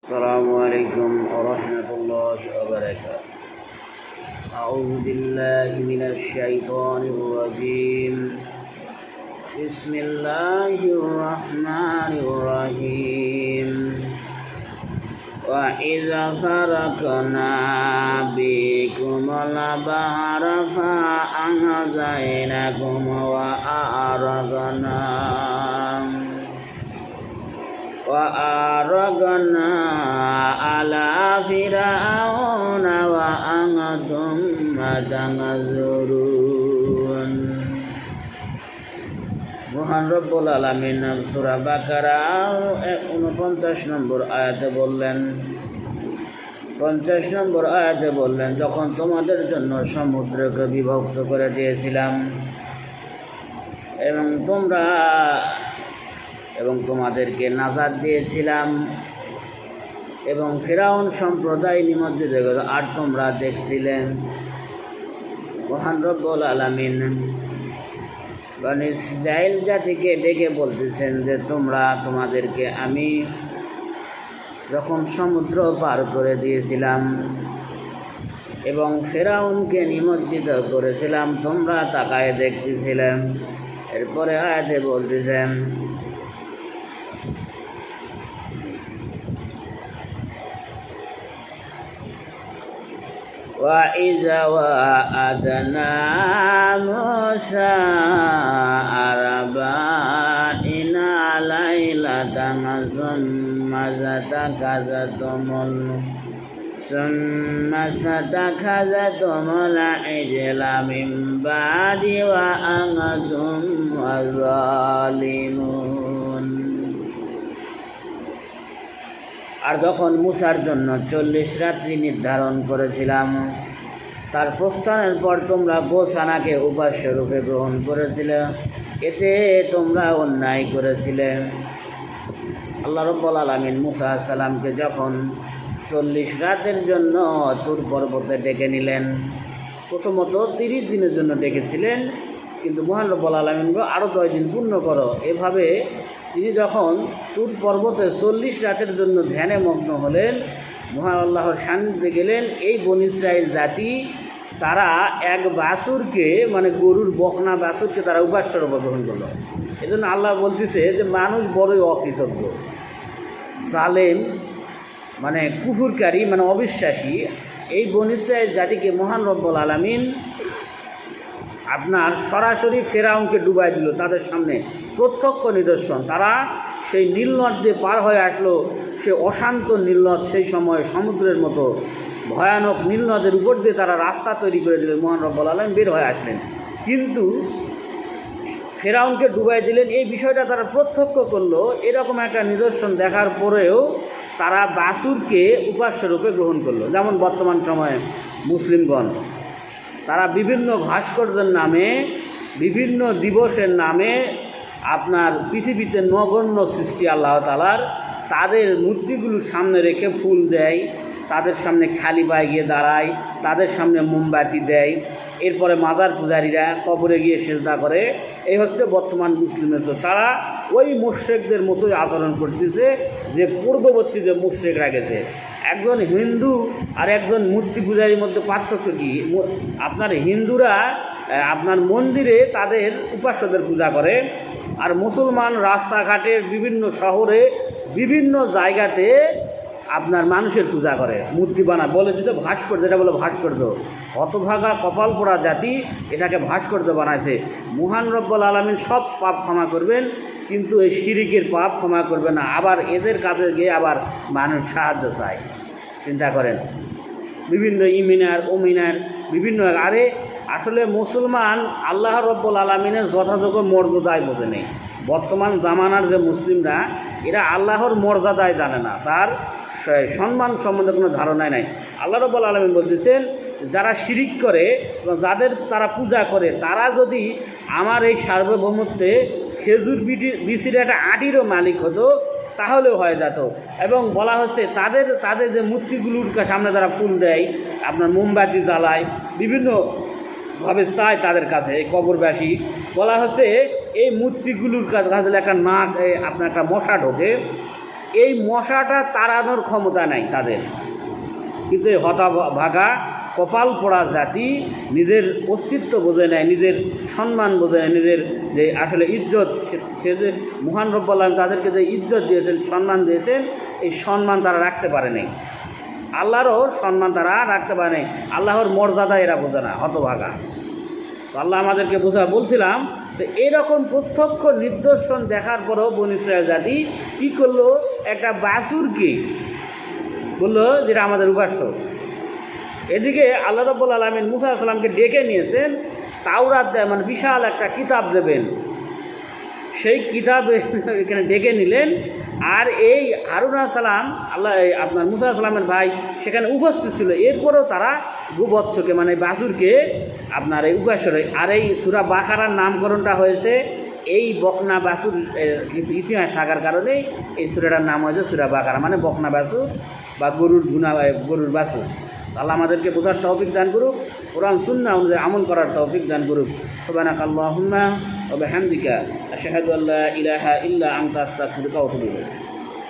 السلام عليكم ورحمة الله وبركاته. أعوذ بالله من الشيطان الرجيم. بسم الله الرحمن الرحيم. وإذا فرقنا بكم البحر فأنجيناكم وأغرقنا على فرعون وأنتم تنظرون. মহান রব্বুল আলামিন সূরা বাকারা 49 নম্বর আয়াতে বললেন, 50 নম্বর আয়াতে বললেন, যখন তোমাদের জন্য সমুদ্রকে বিভক্ত করে দিয়েছিলাম এবং তোমাদেরকে নাজাত দিয়েছিলাম এবং ফিরআউন সম্প্রদায় নিমজ্জিত গেল, আর তোমরা দেখছিলেন। মহান রব্বুল আলামিন বনী ইসরাইল জাতিকে ডেকে বলতেছেন যে তোমাদেরকে আমি যখন সমুদ্র পার করে দিয়েছিলাম এবং ফিরআউনকে নিমজ্জিত করেছিলাম, তোমরা তাকায় দেখতেছিলেন। এরপরে আয়াতে বলতেছেন, وَإِذَا وَعَدْنَا مُوسَىٰ 40 لَيْلَةً ثُمَّ اتَّخَذْتُمُ الْعِجْلَ مِن بَعْدِهِ وَأَنتُمْ ظَالِمُونَ। আর যখন মুসার জন্য 40 রাত্রি নির্ধারণ করেছিলাম, তার প্রস্থানের পর তোমরা গোছানাকে উপাস্য রূপে গ্রহণ করেছিলে, এতে তোমরা অন্যায় করেছিলে। আল্লাহ রাব্বুল আলামিন মুসা আলাইহিস সালামকে যখন 40 রাতের জন্য তুর পর্বতে ডেকে নিলেন, প্রথমত 30 দিনের জন্য ডেকেছিলেন, কিন্তু মহান রব্বুল আলামিন আরও 10 দিন পূর্ণ করো। এভাবে তিনি যখন তুর পর্বতে 40 রাতের জন্য ধ্যানে মগ্ন হলেন, মহান আল্লাহর সান্নিধ্যে গেলেন। এই বনী ইসরাইল জাতি তারা এক বাছুরকে, মানে গরুর বকনা বাছুরকে তারা উপাস্য রূপে গ্রহণ করলো। এজন্য আল্লাহ বলতেছে যে মানুষ বড়ই অকৃতজ্ঞ, জালেম, মানে কুফুরকারী, মানে অবিশ্বাসী। এই বনী ইসরাইল জাতিকে মহান রব্বুল আলামিন আপনার সরাসরি ফেরাউনকে ডুবাই দিল তাদের সামনে, প্রত্যক্ষ নিদর্শন। তারা সেই নীলনদ দিয়ে পার হয়ে আসলো, সে অশান্ত নীলনদ, সেই সময় সমুদ্রের মতো ভয়ানক নীলনদের উপর দিয়ে তারা রাস্তা তৈরি করে দিলেন। মহান রব্বুল আলামিন বের হয়ে আসলেন, কিন্তু ফেরাউনকে ডুবাই দিলেন। এই বিষয়টা তারা প্রত্যক্ষ করলো। এরকম একটা নিদর্শন দেখার পরেও তারা বাছুরকে উপাস্য রূপে গ্রহণ করলো। যেমন বর্তমান সময়ে মুসলিমগণ তারা বিভিন্ন ভাস্কর্যের নামে, বিভিন্ন দিবসের নামে আপনার পৃথিবীতে নগণ্য সৃষ্টি আল্লাহ তাআলার, তাদের মূর্তিগুলো সামনে রেখে ফুল দেয়, তাদের সামনে খালি পায়ে গিয়ে দাঁড়ায়, তাদের সামনে মোমবাতি দেয়, এরপরে মাজার পূজারীরা কবরে গিয়ে সেজদা করে। এই হচ্ছে বর্তমান মুসলিমের। তো তারা ওই মুশরিকদের মতোই আচরণ করতেছে যে পূর্ববর্তী যে মুশরিকরা গেছে। একজন হিন্দু আর একজন মূর্তি পূজারীর মধ্যে পার্থক্য কী? আপনার হিন্দুরা আপনার মন্দিরে তাদের উপাস্যদের পূজা করে, আর মুসলমান রাস্তাঘাটে, বিভিন্ন শহরে, বিভিন্ন জায়গাতে আপনার মানুষের পূজা করে, মূর্তি বানায়, বলে দিতে ভাস্কর্য, যেটা বলে ভাস্কর্য। হতভাগা কপাল পোড়া জাতি এটাকে ভাস্কর্য বানাইছে। মহান রব্বুল আলামিন সব পাপ ক্ষমা করবেন, কিন্তু এই শিরিকের পাপ ক্ষমা করবে না। আবার এদের কাছে গিয়ে আবার মানুষ সাহায্য চায়। চিন্তা করেন, বিভিন্ন ইমিনার ওমিনার বিভিন্ন। আরে আসলে মুসলমান আল্লাহ রব্বুল আলামিনের যথাযোগ্য মর্যাদায় বোঝে নেই। বর্তমান জামানার যে মুসলিমরা, এরা আল্লাহর মর্যাদায় জানে না, তার সম্মান সম্বন্ধে কোনো ধারণাই নাই। আল্লাহ রাব্বুল আলামিন বলতেছেন, যারা শিরিক করে, যাদের তারা পূজা করে, তারা যদি আমার এই সার্বভৌমত্বে খেজুর বিচির একটা আটিরও মালিক হতো, তাহলেও হয়ে যেত। এবং বলা হচ্ছে তাদের যে মূর্তিগুলোর সামনে তারা ফুল দেয়, আপনার মোমবাতি জ্বালায়, বিভিন্নভাবে চায় তাদের কাছে, এই কবরবাসী। বলা হচ্ছে এই মূর্তিগুলোর কাছে একটা নাক, আপনার একটা মশা ঢোকে, এই মশাটা তাড়ানোর ক্ষমতা নাই তাদের। কিন্তু এই হতভাগা কপাল পোড়া জাতি নিজের অস্তিত্ব বোঝে নেয়, নিজের সম্মান বোঝে নেয়, নিজের যে আসলে ইজ্জত, সে যে মহান রব্বুল আলামিন তাদেরকে যে ইজ্জত দিয়েছেন, সম্মান দিয়েছেন, এই সম্মান তারা রাখতে পারে নাই। আল্লাহরও সম্মান তারা রাখতে পারে নাই, আল্লাহর মর্যাদা এরা বোঝে না, হতভাগা। তো আল্লাহ আমাদেরকে বলছিলাম যে এরকম প্রত্যক্ষ নিদর্শন দেখার পরেও বনী ইসরাঈল জাতি কী করলো, একটা বাছুরকে বললো যেটা আমাদের উপাস্য। এদিকে আল্লাহ রাব্বুল আলামিন মূসা আলাইহিস সালামকে ডেকে নিয়েছেন, তাওরাত মানে বিশাল একটা কিতাব দেবেন, সেই কিতাবে এখানে ডেকে নিলেন। আর এই হারুন আলাইহিস সালাম আপনার মূসা আলাইহিস সালামের ভাই সেখানে উপস্থিত ছিল। এরপরেও তারা গোবৎসকে মানে বাছুরকে আপনার এই উপাস্যরে, আর এই সূরা বাকারার নামকরণটা হয়েছে এই বকনা বাছুর কিছু ইতিহাস থাকার কারণে এই সূরাটার নাম হয়েছে সূরা বাকারা, মানে বকনা বাছুর বা গরুর বাছুর। আল্লাহ আমাদেরকে বোঝার তৌফিক দান করুক, কোরআন সুন্নাহ অনুযায়ী আমল করার তৌফিক দান করুক। সুবহানাকাল্লাহুম্মা ওয়া বিহামদিকা আশহাদু আল্লা ইলাহা ইল্লা আনতা আস্তাগফিরুকা ওয়া আতুবু ইলাইক।